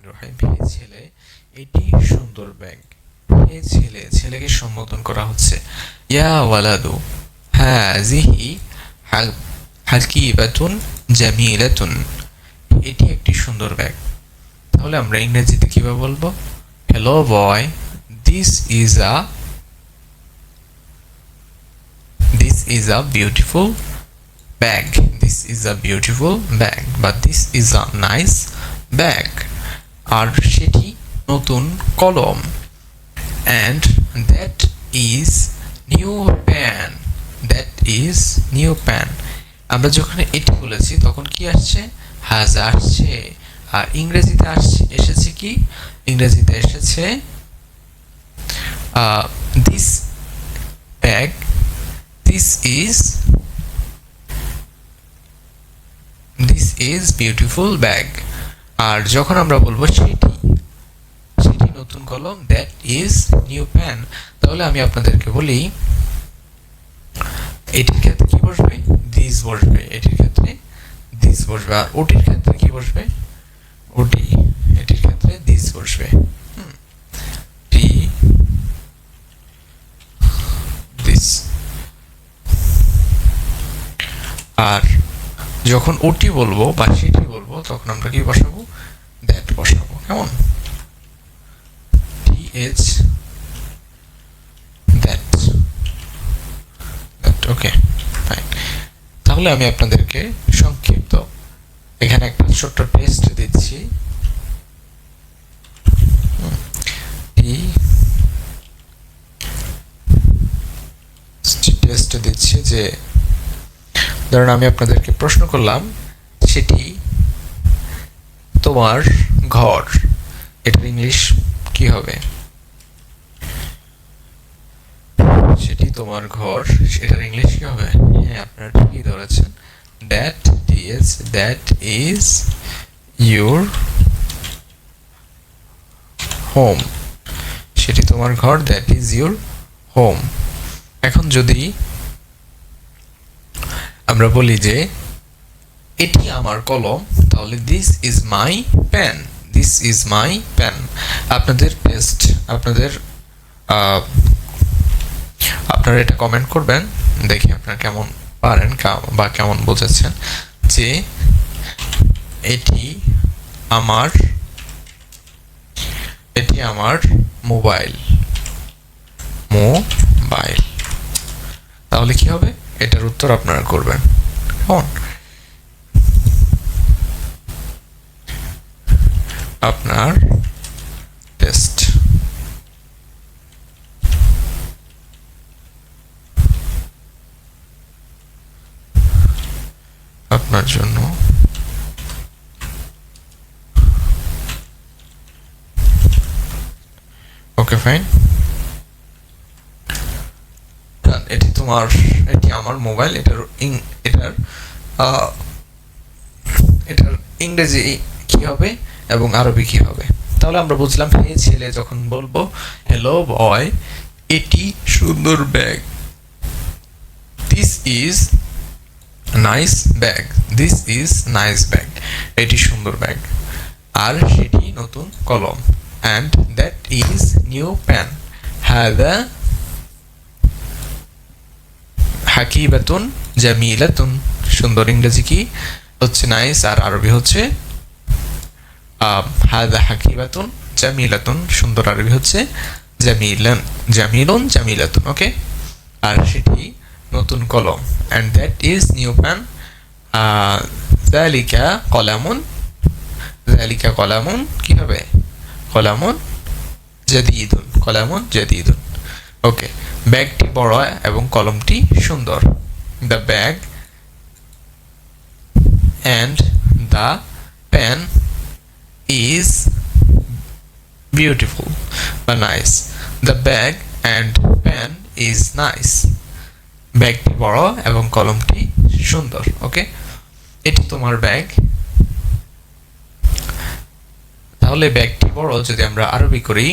রহিম। হে ছেলে, এটি সুন্দর ব্যাগ। হে ছেলে, ছেলেকে সম্বোধন করা হচ্ছে। ইয়া ওয়ালাদু হাযিহি হাকিবাতুন জামিলাতুন। এটি একটি সুন্দর ব্যাগ। তাহলে আমরা ইংরেজিতে কিভাবে বলবো? Hello boy, this is a beautiful bag. This is a beautiful bag বা this is a nice bag. আর সেটি নতুন কলম। And that is new pen. That is new pen. আমরা যখন এটি বলেছি তখন কি আসছে? হ্যাজ আসছে। আর ইংরেজিতে এসেছে কি? ইংরেজিতে এসেছে this bag, this is beautiful bag. আর যখন আমরা বলবো সেটি নতুন কলম, দ্যাট ইজ নিউ প্যান। তাহলে আমি আপনাদেরকে বলি, এটির ক্ষেত্রে কি বসবে? দিস বসবে। এটির ক্ষেত্রে দিস বসবে। আর ওটির ক্ষেত্রে কি বসবে? ওটি। এটির ক্ষেত্রে দিস বসবে। দিস। আর যখন ওটি বলবো বা সেটি বলবো তখন আমরা কি বসাবো? দ্যাট বসাবো। কেমন? T H that. Okay, fine. তাহলে আমি আপনাদেরকে সংক্ষিপ্ত এখানে একটা ছোট্ট টেস্ট দিচ্ছি। টেস্ট দিচ্ছি যে ধরুন আমি আপনাদেরকে প্রশ্ন করলাম, সেটি তোমার ঘর। এটার ইংলিশ কি হবে? সেটি তোমার ঘর, সেটার ইংলিশ কি হবে? হ্যাঁ, আপনারা ঠিকই ধরেছেন। That is your home. সেটি তোমার ঘর, দ্যাট ইজ ইউর হোম। এখন যদি আমরা বলি যে এটি আমার কলম, তাহলে this is my pen. This is my pen. আপনাদের টেস্ট, আপনারা এটা কমেন্ট করবেন, দেখি আপনারা কেমন পারেন বা কেমন বোঝাচ্ছেন যে এটি আমার মোবাইল। তাহলে কি হবে? এটার উত্তর আপনারা করবেন। কেমন? আপনার টেস্ট। আপনার জন্য ওকে, ফাইন। এটি আমার মোবাইল। এটার ইংরেজি কি হবে এবং আরবি কি হবে? তাহলে আমরা বুঝলাম, হে ছেলে যখন বলবো হ্যালো বয়, এটি সুন্দর ব্যাগ। This is nice bag. This is nice bag. এটি সুন্দর ব্যাগ। আর সেটি নতুন কলম। And that is new pen. হাদা হাকিবাতুন জামিলাতুন। সুন্দর ইংরেজি কি হচ্ছে? নাইস। আর আরবি হচ্ছে হাদা হাকিবাতুন জামিলাতুন। সুন্দর আরবি হচ্ছে জামিলাতুন। ওকে। আর সেটি নতুন কলম। And that is new pen. যালিকা কলামুন কি হবে? কলামুন জাদিদুন। ওকে। ব্যাগটি বড় এবং কলমটি সুন্দর। The bag and the pen is beautiful বা nice. The bag and pen is nice. ব্যাগটি বড় এবং কলমটি সুন্দর। ওকে। এটি তোমার ব্যাগ। তাহলে ব্যাগটি বড় যদি আমরা আরবি করি,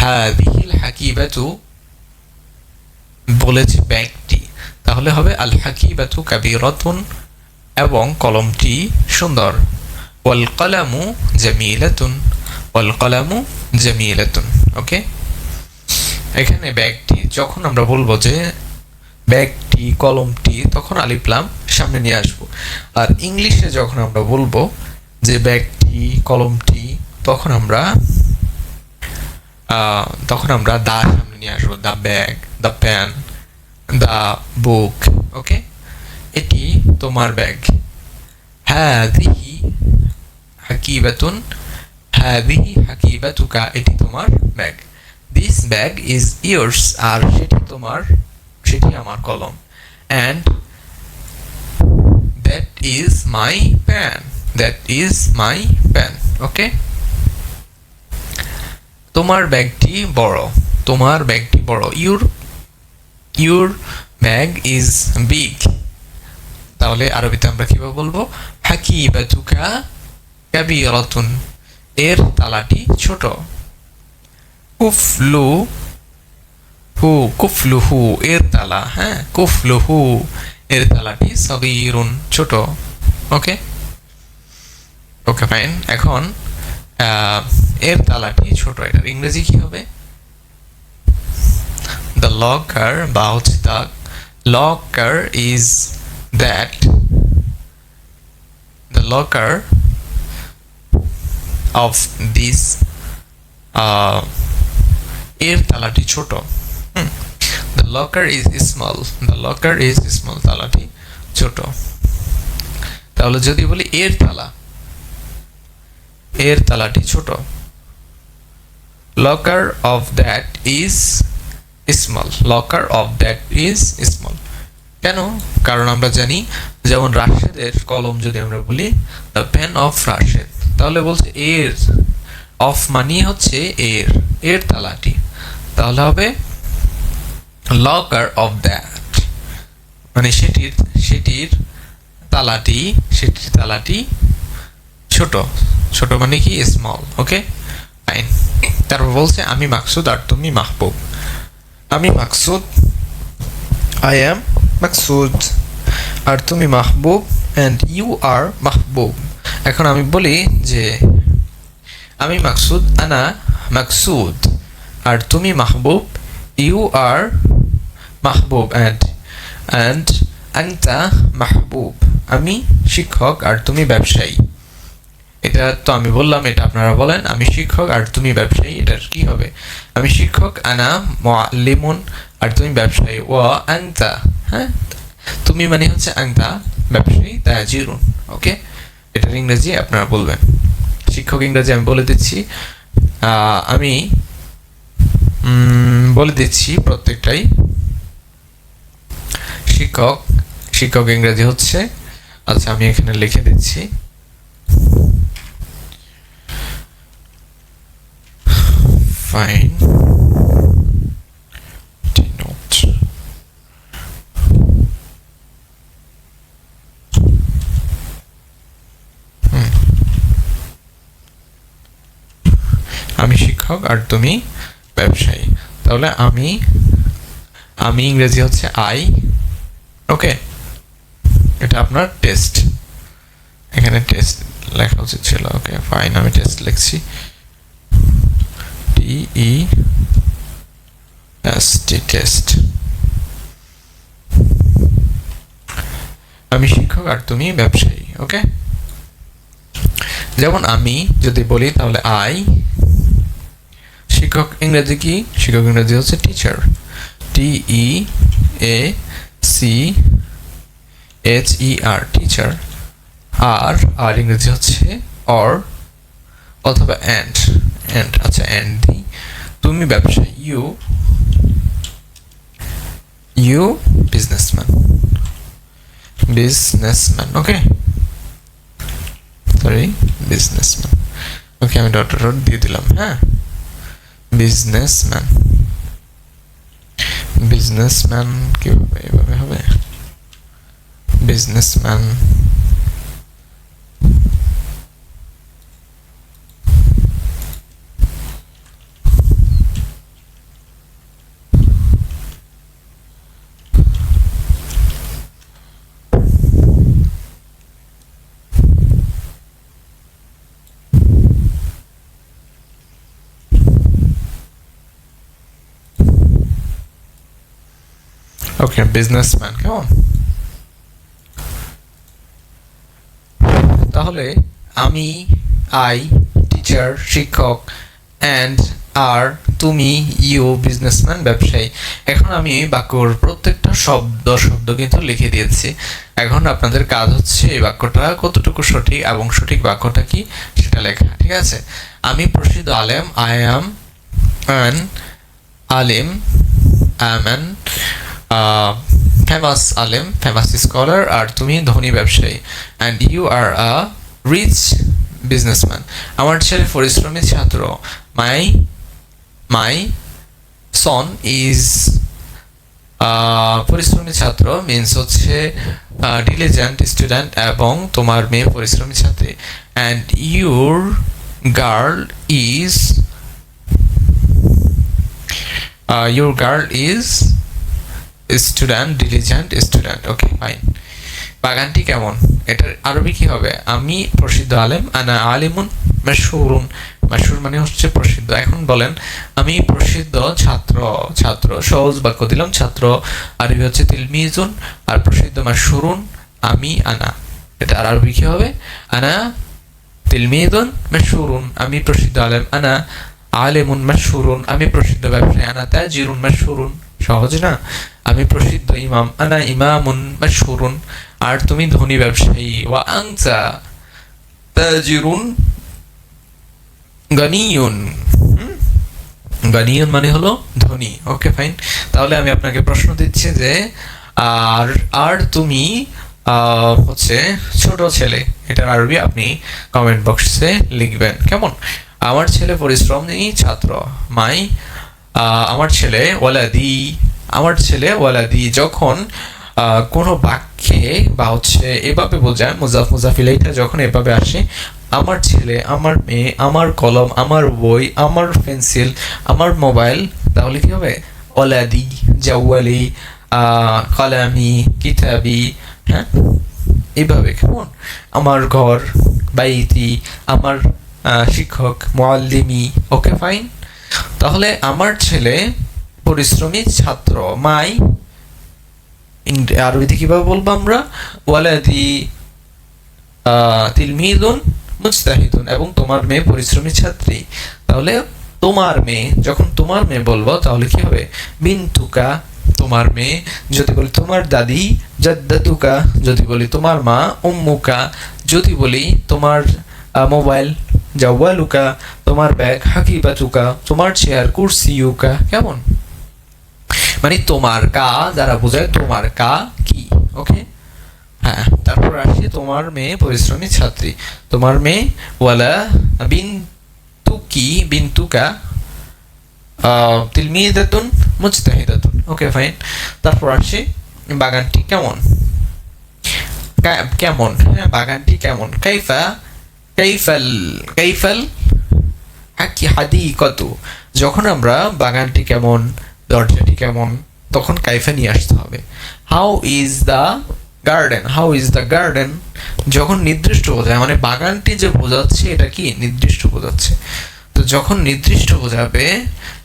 হাদিহিল হাকিবাতু বলেছি ব্যাগটি, তাহলে হবে আল হাকিবাতু কাবীরাতুন এবং কলমটি সুন্দর। ওয়াল কলামু জামিলাতুন, ওয়াল কলামু জামিলাতুন। ওকে, এখানে ব্যাগটি, যখন আমরা বলবো যে ব্যাগটি, কলমটি, তখন আলিফ লাম সামনে নিয়ে আসবো। আর ইংলিশে যখন আমরা বলবো যে ব্যাগটি, কলমটি, তখন আমরা দা সামনে নিয়ে আসবো। The bag, the pen, the book. Okay, এটি তোমার ব্যাগ। হাযিহি হাকিবাতুন, হাযিহি হাকিবাতুকা, এটি তোমার ব্যাগ। দিস ব্যাগ ইজ ইয়ার্স, আর সেটি তোমার, সেটি আমার কলম। And that is my pen, that is my pen. Okay, তোমার ব্যাগটি বড়, তোমার ব্যাগটি বড়। Your bag is big. তাহলে আরবিতে আমরা কিভাবে বলবো? হাকিবাতুকা কাবীরাতুন, এর তালাটি ছোট। কুফলুহু, এর তালা, হ্যাঁ, কুফলুহু, এর তালাটি সগীরুন, ছোট। ওকে ওকে, ফাইন। এখন এর তালাটি ছোট, এটার ইংরেজি কি হবে? দ্য লকার, বা হচ্ছে the locker is that, the locker of this, এর তালাটি ছোট। The locker is small, the locker is small, তালাটি ছোট। তাহলে যদি বলি এর তালা, এর তালাটি ছোট। Locker of that is small, locker of that is small. কেন? কারণ আমরা জানি, যেমন রাশেদের কলম যদি আমরা বলি দ্য পেন অফ রাশেদ, তাহলে বলছে এর, অফ মানি হচ্ছে এর, এর তালাটি, তাহলে হবে লকার অফ দ্যাট, মানে সেটির, সেটির তালাটি, সেটির তালাটি ছোট। ছোট মানে কি? স্মল। ওকে, ফাইন। তারপর বলছে আমি মাকসুদ আর তুমি মাহবুব। আমি মাকসুদ, আই অ্যাম মাকসুদ, আর তুমি মাহবুব, অ্যান্ড ইউ আর মাহবুব। এখন আমি বলি যে আমি মাকসুদ, আনা মাকসুদ, আর তুমি মাহবুব, ইউ আর মাহবুব, অ্যান্ড আনতা মাহবুব। আমি শিক্ষক আর তুমি ব্যবসায়ী। এটা তো আমি বললাম, এটা আপনারা বলেন। আমি শিক্ষক আর তুমি ব্যবসায়ী, এটার কি হবে? আমি শিক্ষক, আনা মুআল্লিমুন, আর তুমি ব্যবসায়ী, ওয়া আনতা, হ্যাঁ, তুমি মানে হচ্ছে আনতা, ব্যবসায়ী তাজিরুন। ওকে, এটার ইংরেজি আপনারা বলবেন। শিক্ষক ইংরেজি আমি বলে দিচ্ছি, আমি বলে দিচ্ছি প্রত্যেকটাই। শিক্ষক, শিক্ষক ইংরেজি হচ্ছে, আচ্ছা আমি এখানে লিখে দিচ্ছি, ফাইন, আমি শিক্ষক আর তুমি ব্যবসায়ী। তাহলে আমি, আমি ইংরেজি হচ্ছে আই। ওকে, এটা আপনার টেস্ট, এখানে টেস্ট লেখা উচিত ছিল। ওকে, ফাইন, আমি টেস্ট লিখছি, TEST, টেস্ট। আমি শিক্ষক আর তুমি ব্যবসায়ী। ওকে, যেমন আমি যদি বলি তাহলে আই, শিক্ষক ইংরেজি কি? শিক্ষক ইংরেজি হচ্ছে টিচার, TEACHER, টিচার। আর ইংরেজি হচ্ছে অর অথবা অ্যান্ড, আচ্ছা অ্যান্ড দি। তুমি ব্যবসায়ী, you businessman, okay, sorry, businessman. Okay, আমি ডট দিয়ে দিলাম, হ্যাঁ, বিজনেসম্যান কিভাবে? এভাবে হবে, বিজনেসম্যান। ওকে, বিজনেসম্যান। কেমন? তাহলে আমি, আই টিচার শিক্ষক, অ্যান্ড আর তুমি, ইউ বিজনেসম্যান ব্যবসায়ী। এখন আমি বাক্যর প্রত্যেকটা শব্দ কিন্তু লিখে দিয়েছি। এখন আপনাদের কাজ হচ্ছে এই বাক্যটা কতটুকু সঠিক এবং সঠিক বাক্যটা কি সেটা লেখা। ঠিক আছে? আমি প্রসিদ্ধ আলেম, আই অ্যাম অ্যান আলিম, আই অ্যাম অ্যান ফেমাস আলেম, ফেমাস স্কলার। আর তুমি ধনী ব্যবসায়ী, and you are a rich businessman. আমার ছেলে পরিশ্রমী ছাত্র, মাই সন ইজ পরিশ্রমী ছাত্র মিনস হচ্ছে ডিলিজেন্ট স্টুডেন্ট, এবং তোমার মেয়ে পরিশ্রমী ছাত্রী। And your girl is student, diligent student. Okay, fine. বাগানটি কেমন? এটার আরবি কি হবে? আমি প্রসিদ্ধ আলেম, আনা আলিমুন মাশহুরুন। মাশহুর মানে হচ্ছে প্রসিদ্ধ। এখন বলেন আমি প্রসিদ্ধ ছাত্র। সহজ বাক্য দিলাম, ছাত্র আরবি হচ্ছে তিলমিজুন, আর প্রসিদ্ধ মাশহুরুন আমি, আনা। এটা আরবি কি হবে? আনা তিলমিজুন মাশহুরুন, আমি প্রসিদ্ধ আলেম। আনা আলিমুন মাশহুরুন, আমি প্রসিদ্ধ ব্যবসায়ী। আনা তাজিরুন মাশহুরুন। সহজ না? আমি প্রসিদ্ধ ইমাম, আনা ইমামুন মাশহুরুন। আর তুমি ধনী ব্যবসায়ী, ওয়া আনতা তাজিরুন গানিয়ুন। গানিয়ুন মানে হলো ধনী। ওকে, ফাইন। তাহলে আমি আপনাকে প্রশ্ন দিচ্ছি যে আর তুমি হচ্ছে ছোট ছেলে, এটার আরবি আপনি কমেন্ট বক্সে লিখবেন। কেমন? আমার ছেলে পরিশ্রমী ছাত্র, আমার ছেলে ওয়ালাদি। যখন কোনো বাক্যে বা হচ্ছে এভাবে বোঝায়, মুজাফিল এটা যখন এভাবে আসে, আমার ছেলে, আমার মেয়ে, আমার কলম, আমার বই, আমার পেন্সিল, আমার মোবাইল, তাহলে কি হবে? ওয়ালাদি, জাওয়ালি, কলামি, কিতাবি। হ্যাঁ, এইভাবে। কেমন? আমার ঘর, বাইতি, আমার শিক্ষক, মুআল্লিমি। ওকে, ফাইন। তাহলে আমার ছেলে পরিশ্রমী ছাত্র, আরবিতে কিভাবে বলবো আমরা? ওয়ালাদি তিলমিদুন মুজতাহিদুন, এবং তোমার মেয়ে পরিশ্রমী ছাত্রী। তাহলে তোমার মেয়ে, যখন তোমার মেয়ে বলবো তাহলে কি হবে? বিনতুকা, তোমার মেয়ে। যদি বলি তোমার দাদি, জাদ্দাতুকা। যদি বলি তোমার মা, উম্মুকা। যদি বলি তোমার মোবাইল, জাওয়ালুকা। তোমার ব্যাগ, হাকিবাতুকা। তোমার চেয়ার, কুরসিউকা। কেমন? মানে তোমার কা যারা বোঝায়, তোমার কা কি। ওকে, হ্যাঁ। তারপর আসি তোমার মেয়ে পরিশ্রমী ছাত্রী, তোমার মেয়ে ওয়ালা বিনতুকা তিলমিদাতুন মুজতাহিদাতুন। ওকে, ফাইন। তারপর আসি বাগানটি কেমন? কেমন? হ্যাঁ, বাগানটি কেমন? কাইফাল হাদিকাতু। যখন আমরা বাগানটি কেমন, দরজাটি কেমন, তখন কাইফা নিয়ে আসতে হবে। হাউ ইজ দ্য গার্ডেন যখন নির্দিষ্ট বোঝায়, মানে বাগানটি যে বোঝাচ্ছে এটা কি নির্দিষ্ট বোঝাচ্ছে। তো যখন নির্দিষ্ট বোঝাবে,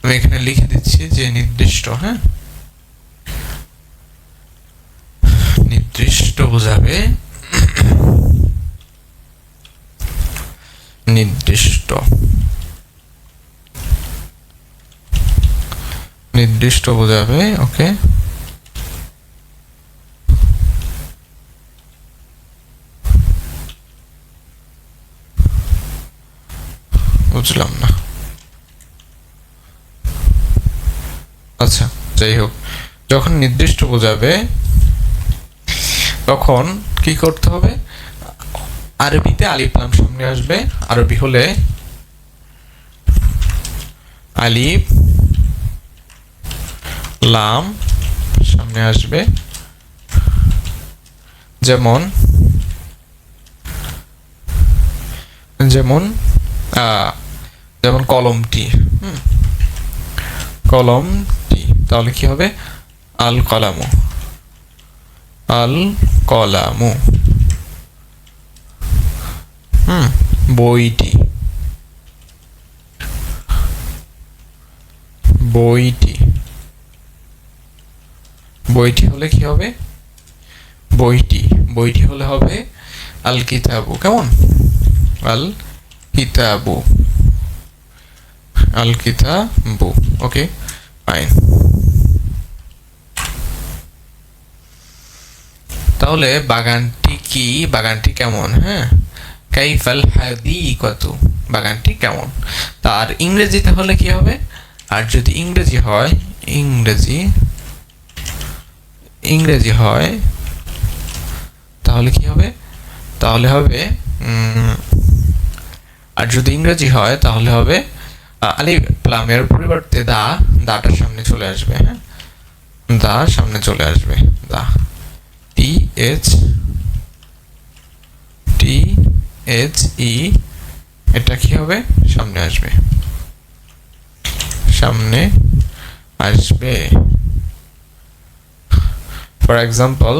আমি এখানে লিখে দিচ্ছি যে নির্দিষ্ট। হ্যাঁ, নির্দিষ্ট বোঝাবে, নির্দিষ্ট বোঝাবে। ওকে, বুঝলাম না। আচ্ছা, যাই হোক, যখন নির্দিষ্ট বোঝাবে তখন কি করতে হবে? আরবিতে আলিফ লাম সামনে আসবে। আরবি হলে আলিফ লাম সামনে আসবে। যেমন যেমন কলমটি। কলমটি, তাহলে কি হবে? আল কলামু। বইটি। বইটি হলে কি হবে? বইটি হলে হবে আল কিতাবু। কেমন? আল কিতাবু। ওকে, ফাইন। তাহলে বাগানটি কেমন? হ্যাঁ, কাইফাল হাদিকাতু, বাগানটি কেমন। তার ইংরেজিতে হলে কি হবে? আর যদি ইংরেজি হয় তাহলে কি হবে? তাহলে হবে আর যদি ইংরেজি হয় তাহলে হবে আলিফ লামের পরিবর্তে দাটা সামনে চলে আসবে। হ্যাঁ, দা সামনে চলে আসবে। দা THE এটা কি হবে? সামনে আসবে। ফর এক্সাম্পল,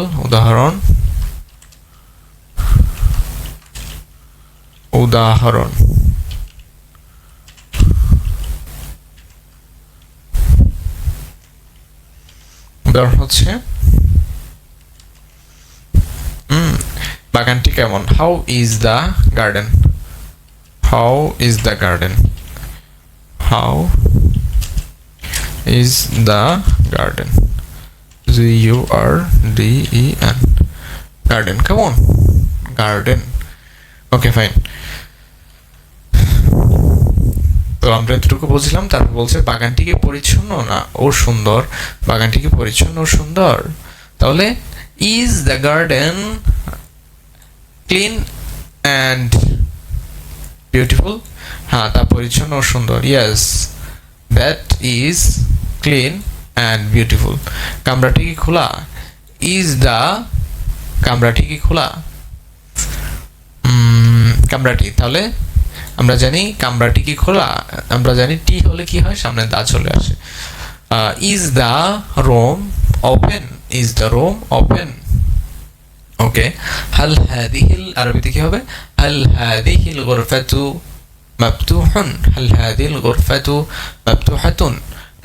উদাহরণ হচ্ছে বাগানটি কেমন? How is the garden? How is the garden? GURDEN, garden. কেমন? গার্ডেন। ওকে, ফাইন। তো আমরা এতটুকু বুঝলাম। তারপর বলছে বাগানটি কি পরিচ্ছন্ন না ও সুন্দর? বাগানটি কি পরিচ্ছন্ন ও সুন্দর? তাহলে is the garden clean and beautiful? হ্যাঁ, তা পরিচ্ছন্ন ও সুন্দর। Yes, that is clean and beautiful. কামরাটি কি খোলা? কামরাটি কি খোলা? কামরাটি, তাহলে আমরা জানি কামরাটি কি খোলা। আমরা জানি টি হলে কি হয়? সামনে দা চলে আসে। Is the room open? Okay. হাল হাদিহিল, আরবিতে কি হবে? হাল হাদিহিল গুরফাতু মাফতুহুন? মাফতুহাতুন?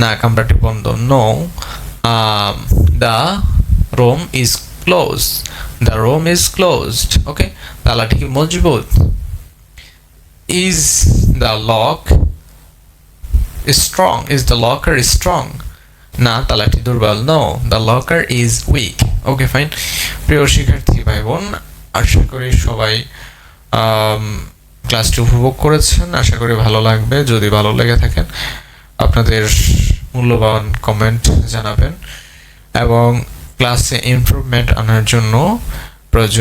না, কামরাটি বন্ধ। No, the room is closed. Okay, তালাটি কি মজবুত? Is the locker strong? না, তালাটি দুর্বল। No, the locker is weak. Okay, fine. প্রিয় শিক্ষার্থী ভাই বোন, আশা করি সবাই ক্লাসটি উপভোগ করেছেন। আশা করি ভালো লাগবে। যদি ভালো লেগে থাকেন আপনাদের মূল্যবান কমেন্ট জানাবেন এবং ক্লাসে ইমপ্রুভমেন্ট আনার জন্য প্রয়োজন